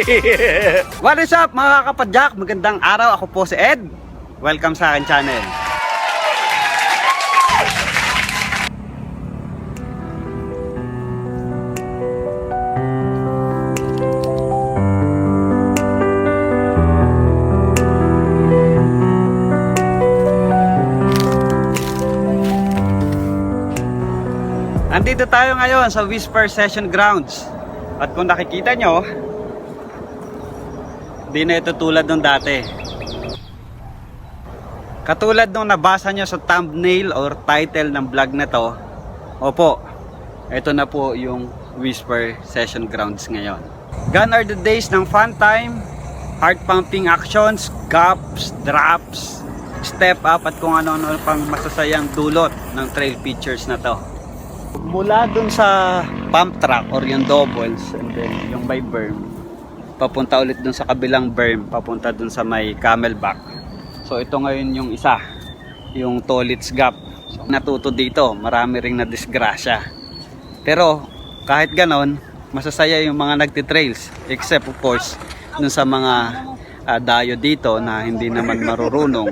What is up mga kapadyak? Magandang araw, ako po si Ed. Welcome sa akin channel. Andito tayo ngayon sa Whisper Session Grounds. At kung nakikita nyo, di na ito tulad nung dati. Katulad nung nabasa nyo sa thumbnail or title ng vlog na to, opo, ito na po yung Whisper Session Grounds ngayon. Gone are the days ng fun time, heart pumping actions, gaps, drops, step up at kung ano-ano pang masasayang dulot ng trail features na to. Mula dun sa pump track or yung doubles and then yung by berm, papunta ulit dun sa kabilang berm, papunta dun sa may camelback. So ito ngayon yung isa, yung Tolitz Gap. So, natuto dito, marami ring na disgrasya. Pero kahit ganon, masasaya yung mga nagtitrails, except of course dun sa mga dayo dito na hindi naman marurunong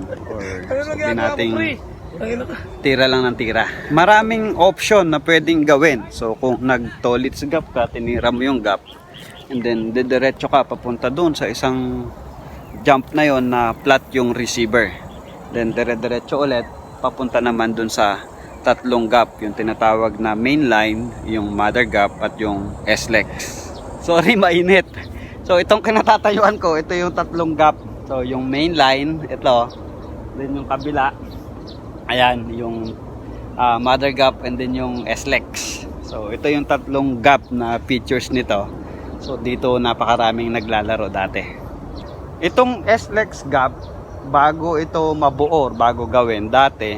or sabi nating tira lang ng tira. Maraming option na pwedeng gawin. So kung nag-Tolitz Gap ka, tinira mo yung gap and then didiretso ka papunta doon sa isang jump na yon na flat yung receiver. Then dire-diretso ulit papunta naman doon sa tatlong gap, yung tinatawag na main line, yung mother gap at yung S-lex. Sorry, mainit. So itong kinatatayuan ko, ito yung tatlong gap. So yung main line, ito. Then yung kabila, ayan, yung mother gap and then yung S-lex. So ito yung tatlong gap na features nito. So dito napakaraming naglalaro dati. Itong S-lex gap, bago ito mabuo, bago gawin, dati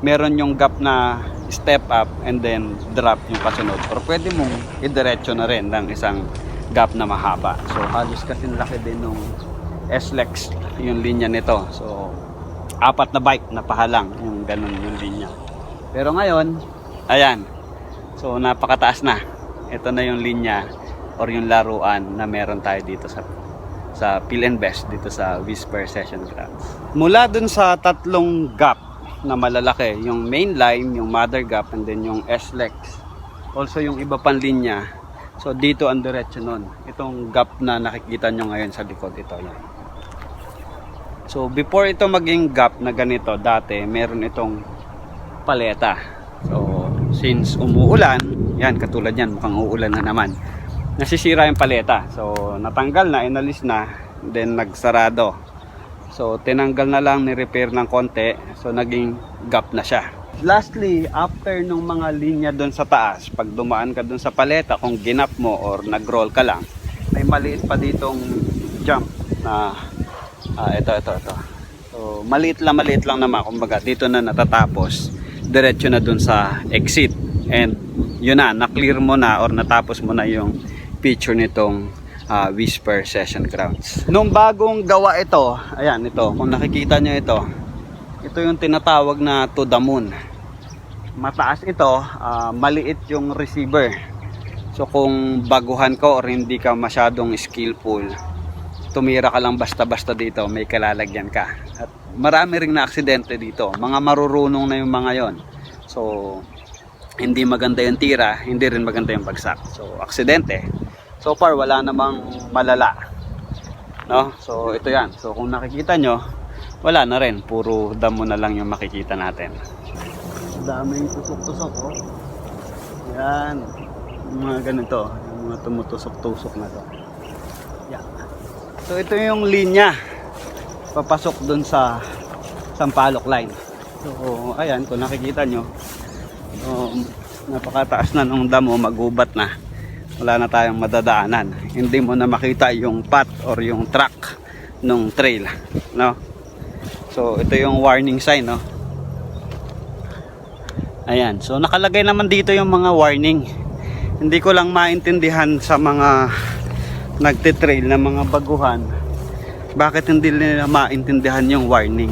meron yung gap na step up and then drop yung kasunod. Or pwede mong idiretso na rin ng isang gap na mahaba. So halos kasing laki din nung S-lex yung linya nito. So apat na bike na pahalang yung ganun yung linya. Pero ngayon, ayan, so napakataas na. Ito na yung linya or yung laruan na meron tayo dito sa Pill and Best, dito sa Whisper Session Grounds. Mula dun sa tatlong gap na malalaki, yung main line, yung mother gap and then yung S-lex, also yung iba pang linya. So dito ang diretso nun, itong gap na nakikita nyo ngayon sa likod, ito yan. So before ito maging gap na ganito, dati meron itong paleta. So since umuulan, yan katulad yan, mukhang uulan na naman, nasisira yung paleta. So natanggal na, inalis na, then nagsarado. So tinanggal na lang, ni-repair ng konti, so naging gap na siya. Lastly, after nung mga linya doon sa taas, pag dumaan ka doon sa paleta, kung ginap mo or nag-roll ka lang, may maliit pa ditong jump na ito. So maliit lang naman, kumbaga dito na natatapos, diretso na dun sa exit, and yun na, na-clear mo na or natapos mo na yung feature nitong Whisper Session Grounds. Nung bagong gawa ito, ayan, ito, kung nakikita nyo ito yung tinatawag na to the moon. Mataas ito, maliit yung receiver. So kung baguhan ka or hindi ka masyadong skillful, tumira ka lang basta-basta dito, may kalalagyan ka. At marami ring na-aksidente dito. Mga marurunong na yung mga yon. So, hindi maganda yung tira, hindi rin maganda yung bagsak. So, aksidente. So far, wala namang malala. No? So, ito yan. So, kung nakikita nyo, wala na rin. Puro damo na lang yung makikita natin. Daming tusok-tusok, oh. Yan. Yung mga ganito. Yung mga tumutusok-tusok na to. Yan. So ito yung linya papasok dun sa Sampaloc line. So ayan, kung nakikita nyo, napakataas na nung damo, magubat na, wala na tayong madadaanan, hindi mo na makita yung path or yung track nung trail, no? So ito yung warning sign, no? Ayan, so nakalagay naman dito yung mga warning. Hindi ko lang maintindihan sa mga nagtitrail na mga baguhan, bakit hindi nila maintindihan yung warning.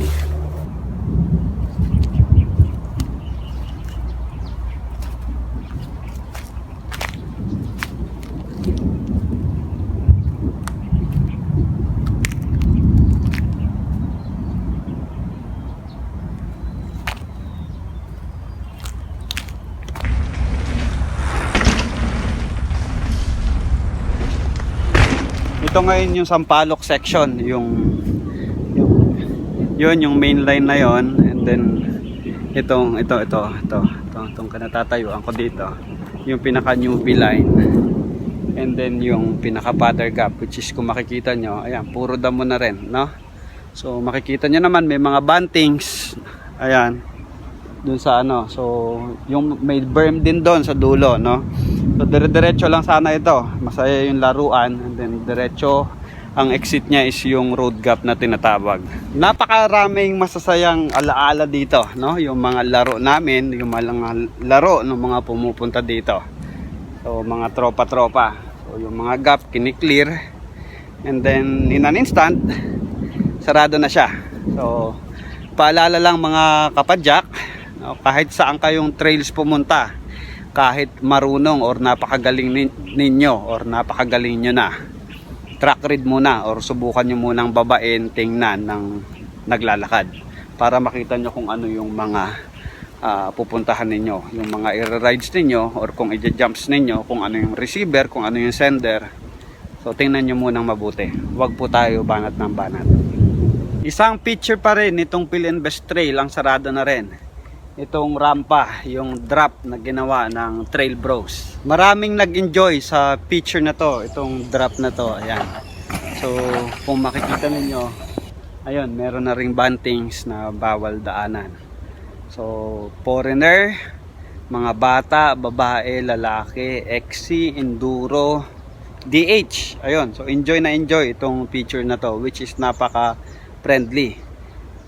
Ito ngayon yung Sampaloc section, yung main line na yon, and then itong kanatatayuan ko dito, yung pinaka newbie line, and then yung pinaka Butter Gap, which is kung makikita nyo, ayan, puro damo na rin, no? So makikita nyo naman may mga bantings, ayan, dun sa ano, so yung may berm din doon sa dulo, no? So dire-diretso lang sana ito, masaya yung laruan, and then diretso ang exit niya is yung road gap na tinatawag. Napakaraming masasayang alaala dito, no? Yung mga laro namin, yung mga laro ng mga pumupunta dito. So mga tropa-tropa. So yung mga gap kini-clear, and then in an instant sarado na siya. So paalala lang mga kapadyak, no? Kahit saan kayong trails pumunta, kahit marunong or napakagaling ninyo or napakagaling nyo na, track read muna or subukan nyo munang babain, tingnan ng naglalakad para makita nyo kung ano yung mga pupuntahan ninyo, yung mga i-rides ninyo, or kung i-jumps ninyo, kung ano yung receiver, kung ano yung sender. So tingnan nyo munang mabuti, huwag po tayo banat ng banat. Isang feature pa rin itong Phil and Best Trail, ang sarado na rin itong rampa, yung drop na ginawa ng Trail Bros. Maraming nag-enjoy sa feature na to, itong drop na to, ayan. So kung makikita ninyo, ayun, meron na ring bantings na bawal daanan. So foreigner, mga bata, babae, lalaki, XC, enduro, DH, ayun. So enjoy na enjoy itong feature na to, which is napaka friendly.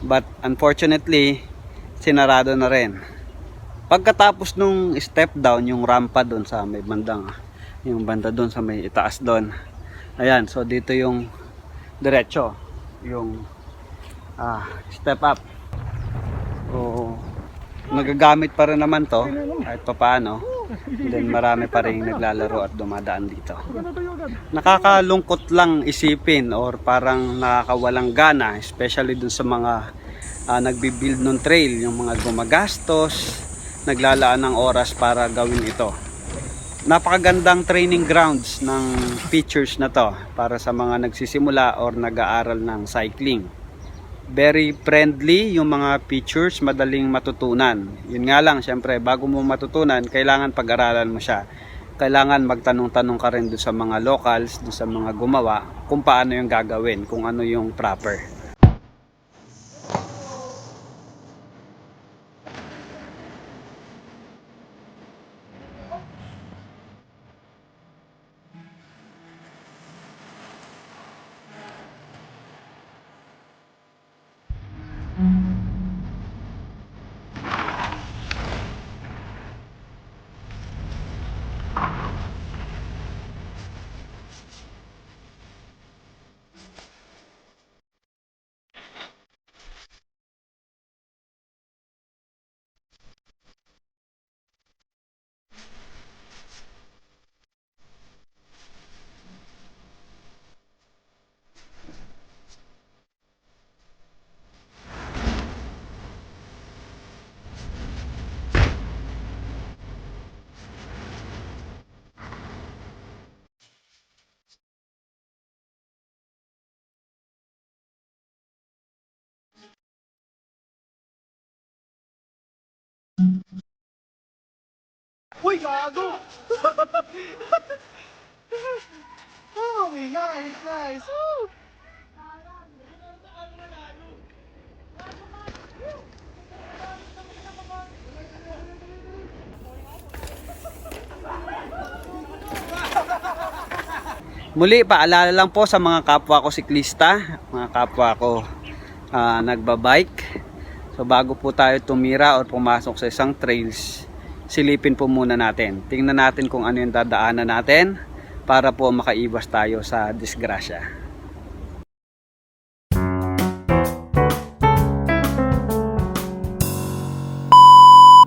But unfortunately, sinarado na rin. Pagkatapos nung step down, yung rampa doon sa may bandang, yung banda doon sa may itaas doon, ayan, so dito yung diretso, yung step up. So nagagamit pa rin naman to kahit papaano. And then marami pa rin naglalaro at dumadaan dito. Nakakalungkot lang isipin or parang nakakawalang gana, especially dun sa mga nagbibuild ng trail, yung mga gumagastos, naglalaan ng oras para gawin ito. Napakagandang training grounds ng features na to para sa mga nagsisimula or nag-aaral ng cycling. Very friendly yung mga features, madaling matutunan. Yun nga lang, syempre bago mo matutunan, kailangan pag-aralan mo siya. Kailangan magtanong-tanong ka rin doon sa mga locals, doon sa mga gumawa, kung paano yung gagawin, kung ano yung proper. Uy, gago! Oh, nice, nice! Woo! Muli, paalala lang po sa mga kapwa ko siklista, mga kapwa ko nagbabike. So bago po tayo tumira o pumasok sa isang trails, silipin po muna natin. Tingnan natin kung ano yung dadaanan natin para po makaiwas tayo sa disgrasya.